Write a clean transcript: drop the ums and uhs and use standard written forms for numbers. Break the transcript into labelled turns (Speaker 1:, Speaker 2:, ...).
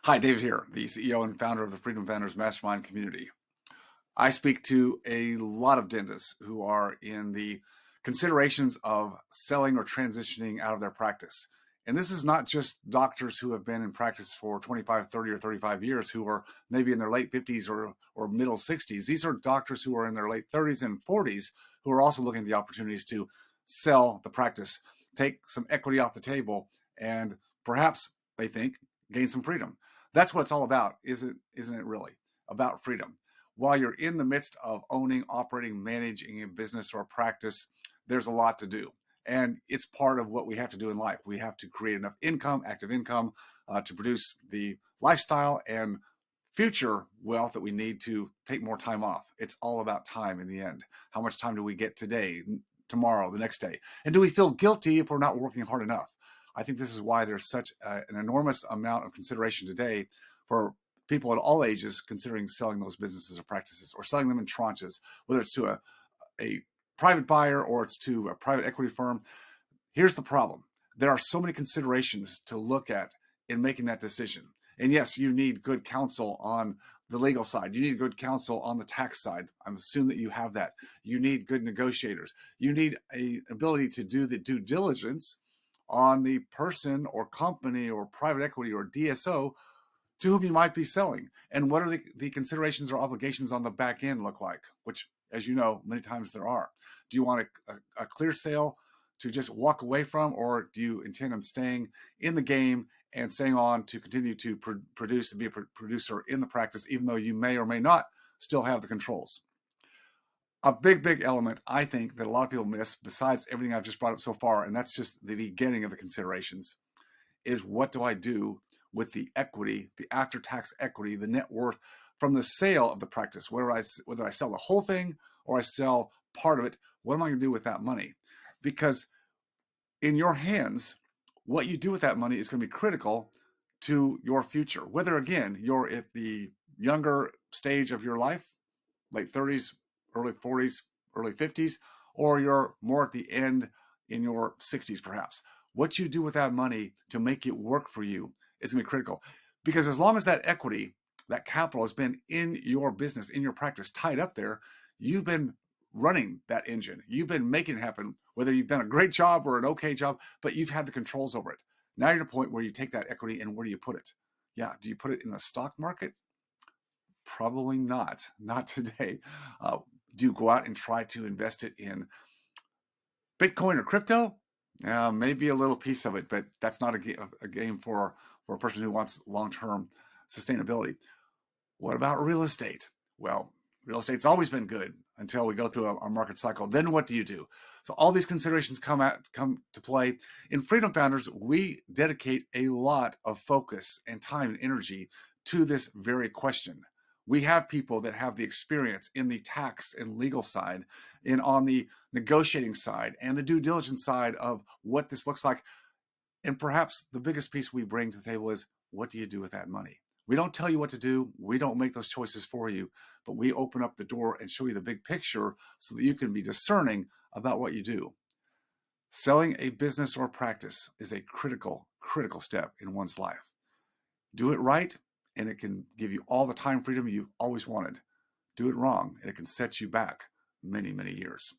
Speaker 1: Hi, David here, the CEO and founder of the Freedom Founders Mastermind community. I speak to a lot of dentists who are in the considerations of selling or transitioning out of their practice. And this is not just doctors who have been in practice for 25, 30, or 35 years who are maybe in their late 50s or middle 60s. These are doctors who are in their late 30s and 40s who are also looking at the opportunities to sell the practice, take some equity off the table, and perhaps, they think, gain some freedom. That's what it's all about, isn't it really? About freedom. While you're in the midst of owning, operating, managing a business or a practice, there's a lot to do. And it's part of what we have to do in life. We have to create enough income, active income, to produce the lifestyle and future wealth that we need to take more time off. It's all about time in the end. How much time do we get today, tomorrow, the next day? And do we feel guilty if we're not working hard enough? I think this is why there's such an enormous amount of consideration today for people at all ages considering selling those businesses or practices or selling them in tranches, whether it's to a private buyer or it's to a private equity firm. Here's the problem. There are so many considerations to look at in making that decision. And yes, you need good counsel on the legal side. You need good counsel on the tax side. I'm assuming that you have that. You need good negotiators. You need an ability to do the due diligence on the person or company or private equity or DSO to whom you might be selling. And what are the considerations or obligations on the back end look like, which, as you know, many times there are. Do you want a clear sale to just walk away from, or do you intend on staying in the game and staying on to continue to produce and be a producer in the practice, even though you may or may not still have the controls? A big element, I think, that a lot of people miss, besides everything I've just brought up so far, and that's just the beginning of the considerations, is what do I do with the equity, the after-tax equity, the net worth from the sale of the practice? Whether I sell the whole thing or I sell part of it, what am I going to do with that money? Because in your hands, what you do with that money is going to be critical to your future. Whether, again, you're at the younger stage of your life, late 30s, early 40s, early 50s, or you're more at the end in your 60s perhaps. What you do with that money to make it work for you is going to be critical. Because as long as that equity, that capital has been in your business, in your practice, tied up there, you've been running that engine. You've been making it happen, whether you've done a great job or an okay job, but you've had the controls over it. Now you're at a point where you take that equity and where do you put it? Yeah, do you put it in the stock market? Probably not today. Do you go out and try to invest it in Bitcoin or crypto? Maybe a little piece of it, but that's not a game for a person who wants long-term sustainability. What about real estate? Well, real estate's always been good until we go through a market cycle. Then what do you do? So all these considerations come to play. In Freedom Founders, we dedicate a lot of focus and time and energy to this very question. We have people that have the experience in the tax and legal side, and on the negotiating side and the due diligence side of what this looks like. And perhaps the biggest piece we bring to the table is, what do you do with that money? We don't tell you what to do. We don't make those choices for you, but we open up the door and show you the big picture so that you can be discerning about what you do. Selling a business or practice is a critical step in one's life. Do it right, and it can give you all the time freedom you've always wanted. Do it wrong, and it can set you back many years.